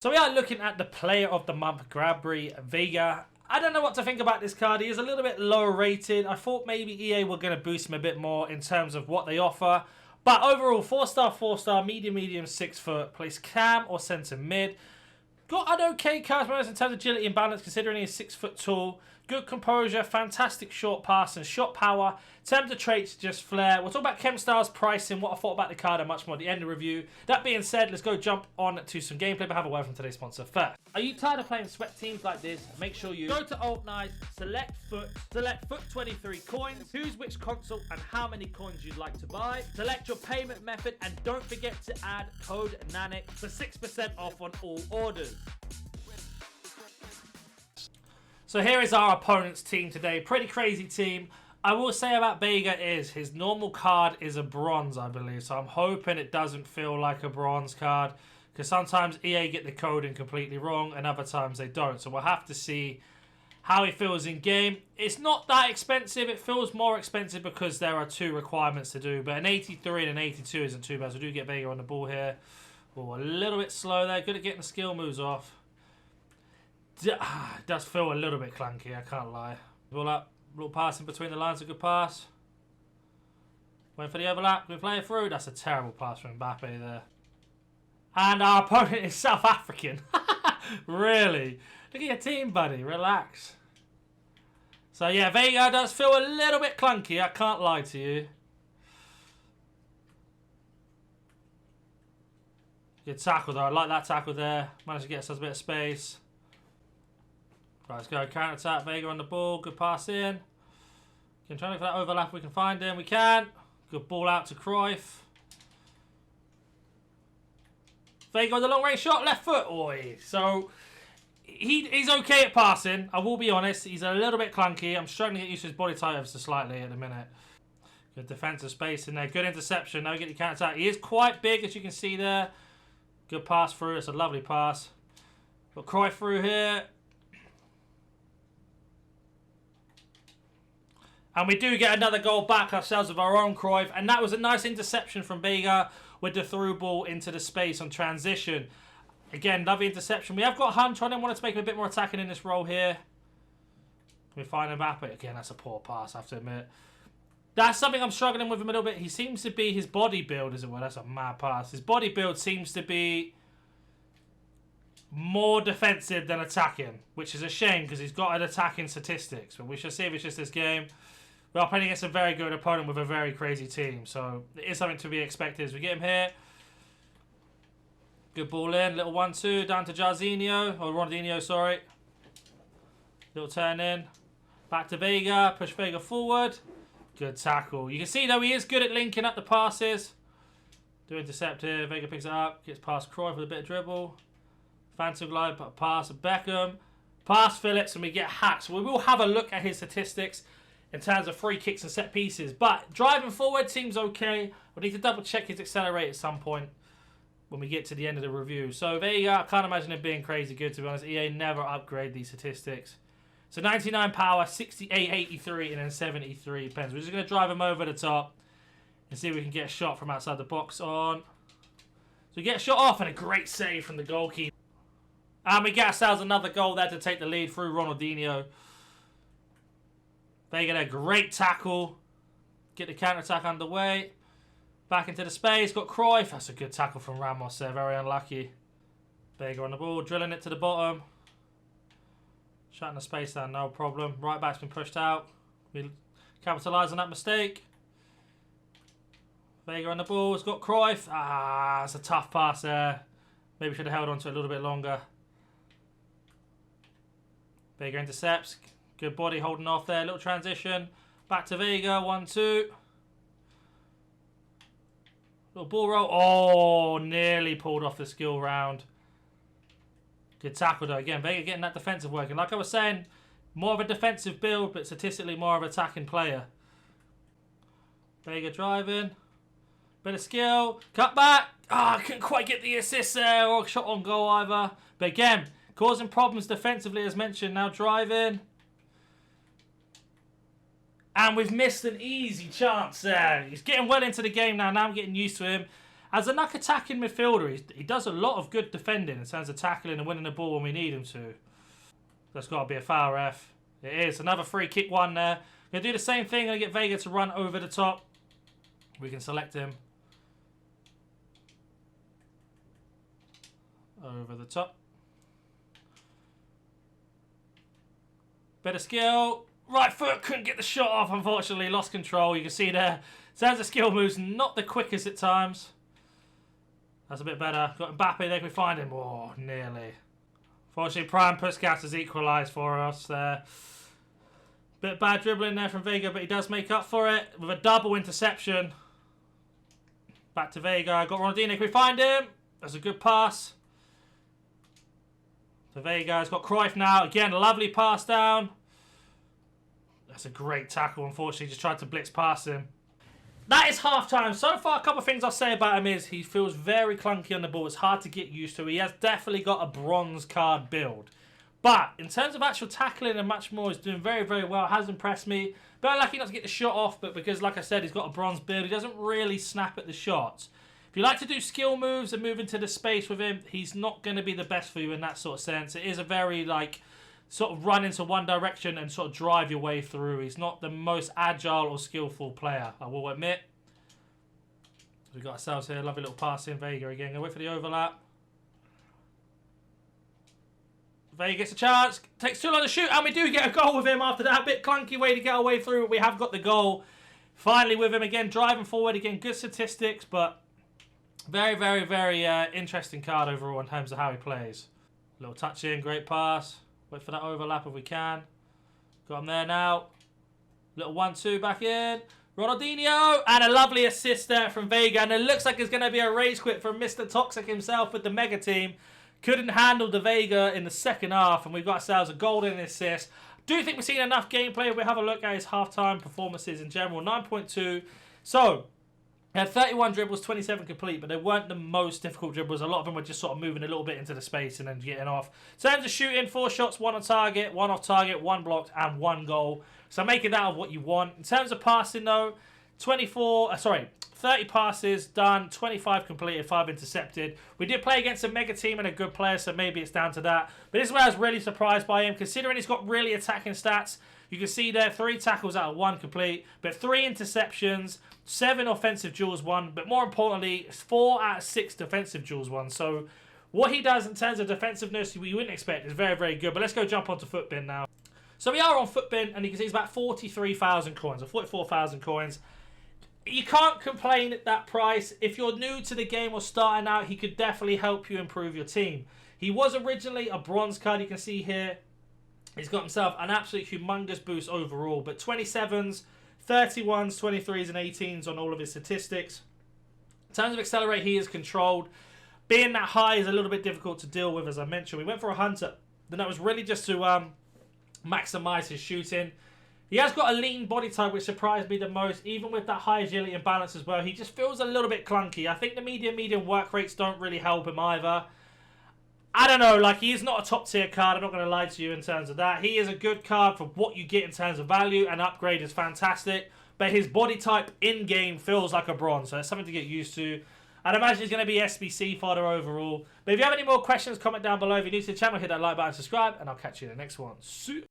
So we are looking at the player of the month, Gabri, Viega. I don't know what to think about this card. He is a little bit low rated. I thought maybe EA were going to boost him a bit more in terms of what they offer. But overall, 4-star, 4-star, medium, 6 foot. Plays cam or centre mid. Got an okay card in terms of agility and balance, considering he's 6 foot tall. Good composure, fantastic short pass and shot power. Terms of traits, just flair. We'll talk about chemstyles, pricing, what I thought about the card and much more at the end of the review. That being said, let's go jump on to some gameplay, but have a word from today's sponsor first. Are you tired of playing sweat teams like this? Make sure you go to Alt Nice, select foot 23 coins, choose which console and how many coins you'd like to buy, select your payment method, and don't forget to add code NANIC for 6% off on all orders. So here is our opponent's team today. Pretty crazy team. I will say about Viega is his normal card is a bronze, I believe. So I'm hoping it doesn't feel like a bronze card, because sometimes EA get the coding completely wrong and other times they don't. So we'll have to see how he feels in game. It's not that expensive. It feels more expensive because there are 2 requirements to do. But an 83 and an 82 isn't too bad. So we do get Viega on the ball here. Oh, a little bit slow there. Good at getting the skill moves off. It does feel a little bit clunky, I can't lie. Ball up, little pass in between the lines, a good pass. Waiting for the overlap, we're playing through. That's a terrible pass from Mbappe there. And our opponent is South African. Really? Look at your team, buddy, relax. So yeah, Viega does feel a little bit clunky, I can't lie to you. Good tackle though, I like that tackle there. Managed to get us a bit of space. Right, let's go. Counter attack. Viega on the ball. Good pass in. Can try to look for that overlap. We can find him. We can. Good ball out to Cruyff. Viega on the long range shot. Left foot. Oi. So he's okay at passing. I will be honest. He's a little bit clunky. I'm struggling to get used to his body type ever so slightly at the minute. Good defensive space in there. Good interception. Now we get the counter attack. He is quite big, as you can see there. Good pass through. It's a lovely pass. Got Cruyff through here. And we do get another goal back ourselves with our own Cruyff. And that was a nice interception from Viega with the through ball into the space on transition. Again, lovely interception. We have got Hunt on him. Wanted to make him a bit more attacking in this role here. We find Mbappe. Again, that's a poor pass, I have to admit. That's something I'm struggling with him a little bit. He seems to be, his body build, as it were. That's a mad pass. His body build seems to be more defensive than attacking, which is a shame because he's got an attacking statistics. But we shall see if it's just this game. We are playing against a very good opponent with a very crazy team. So it is something to be expected as we get him here. Good ball in. Little 1-2 down to Jarzinho. Or Ronaldinho, sorry. Little turn in. Back to Viega. Push Viega forward. Good tackle. You can see, though, he is good at linking up the passes. Do intercept here. Viega picks it up. Gets past Cruyff with a bit of dribble. Phantom glide. Pass Beckham. Pass Phillips. And we get hacked. So we will have a look at his statistics in terms of free kicks and set pieces. But driving forward seems okay. We need to double check his accelerate at some point when we get to the end of the review. So Viega, I can't imagine it being crazy good, to be honest. EA never upgrade these statistics. So 99 power, 68, 83, and then 73 pens. We're just going to drive him over the top and see if we can get a shot from outside the box on. So we get a shot off and a great save from the goalkeeper. And we get ourselves another goal there to take the lead through Ronaldinho. Viega there, great tackle. Get the counter-attack underway. Back into the space, got Cruyff. That's a good tackle from Ramos there, very unlucky. Viega on the ball, drilling it to the bottom. Shutting the space down, no problem. Right back's been pushed out. We capitalise on that mistake. Viega on the ball, it's got Cruyff. Ah, it's a tough pass there. Maybe should have held on to it a little bit longer. Viega intercepts. Good body holding off there. Little transition. Back to Viega. 1-2. Little ball roll. Oh, nearly pulled off the skill round. Good tackle though. Again, Viega getting that defensive work. And like I was saying, more of a defensive build, but statistically more of an attacking player. Viega driving. Bit of skill. Cut back. Ah, I couldn't quite get the assist there or shot on goal either. But again, causing problems defensively as mentioned. Now driving. And we've missed an easy chance there. He's getting well into the game now. Now I'm getting used to him. As a knuck attacking midfielder, he does a lot of good defending in terms of tackling and winning the ball when we need him to. That's got to be a foul, ref. It is. Another free kick one there. Going to do the same thing. Going to get Viega to run over the top. We can select him. Over the top. Better skill. Right foot. Couldn't get the shot off, unfortunately. Lost control. You can see there. In terms of skill moves, not the quickest at times. That's a bit better. Got Mbappe there. Can we find him? Oh, nearly. Fortunately, Prime Puskas has equalised for us there. Bit bad dribbling there from Viega, but he does make up for it with a double interception. Back to Viega. Got Ronaldinho. Can we find him? That's a good pass. To Viega. He's got Cruyff now. Again, lovely pass down. That's a great tackle. Unfortunately, just tried to blitz past him. That is half-time. So far, a couple of things I'll say about him is he feels very clunky on the ball. It's hard to get used to. He has definitely got a bronze card build. But in terms of actual tackling and much more, he's doing very, very well. Has impressed me. Very lucky not to get the shot off, but because, like I said, he's got a bronze build, he doesn't really snap at the shots. If you like to do skill moves and move into the space with him, he's not going to be the best for you in that sort of sense. It is a very, like, sort of run into one direction and sort of drive your way through. He's not the most agile or skillful player, I will admit. We've got ourselves here. Lovely little pass in. Viega again. Go wait for the overlap. Viega gets a chance. Takes too long to shoot. And we do get a goal with him after that. Bit clunky way to get our way through. We have got the goal. Finally with him again. Driving forward again. Good statistics. But very, very, very interesting card overall in terms of how he plays. Little touch in. Great pass. Wait for that overlap if we can. Got him there now. Little 1-2 back in. Ronaldinho. And a lovely assist there from Viega. And it looks like it's going to be a rage quit from Mr. Toxic himself with the mega team. Couldn't handle the Viega in the second half. And we've got ourselves a golden assist. Do think we've seen enough gameplay. We'll have a look at his halftime performances in general. 9.2. So, he had 31 dribbles, 27 complete, but they weren't the most difficult dribbles. A lot of them were just sort of moving a little bit into the space and then getting off. In terms of shooting, 4 shots, 1 on target, 1 off target, 1 blocked, and 1 goal. So making that of what you want. In terms of passing, though, 30 passes done, 25 completed, 5 intercepted. We did play against a mega team and a good player, so maybe it's down to that. But this is where I was really surprised by him, considering he's got really attacking stats. You can see there, 3 tackles out of 1 complete, but 3 interceptions, 7 offensive duels won, but more importantly, 4 out of 6 defensive duels won. So what he does in terms of defensiveness, we wouldn't expect, is very, very good. But let's go jump onto Futbin now. So we are on Futbin, and you can see it's about 43,000 coins, or 44,000 coins. You can't complain at that price. If you're new to the game or starting out, he could definitely help you improve your team. He was originally a bronze card, you can see here. He's got himself an absolute humongous boost overall, but 27s, 31s, 23s, and 18s on all of his statistics. In terms of accelerate, he is controlled. Being that high is a little bit difficult to deal with, as I mentioned. We went for a hunter. Then that was really just to maximize his shooting. He has got a lean body type, which surprised me the most. Even with that high agility and balance as well, he just feels a little bit clunky. I think the medium work rates don't really help him either. I don't know, like, he is not a top tier card, I'm not going to lie to you in terms of that. He is a good card for what you get in terms of value, and upgrade is fantastic. But his body type in-game feels like a bronze, so it's something to get used to. I'd imagine he's going to be SBC fodder overall. But if you have any more questions, comment down below. If you're new to the channel, hit that like button, subscribe, and I'll catch you in the next one.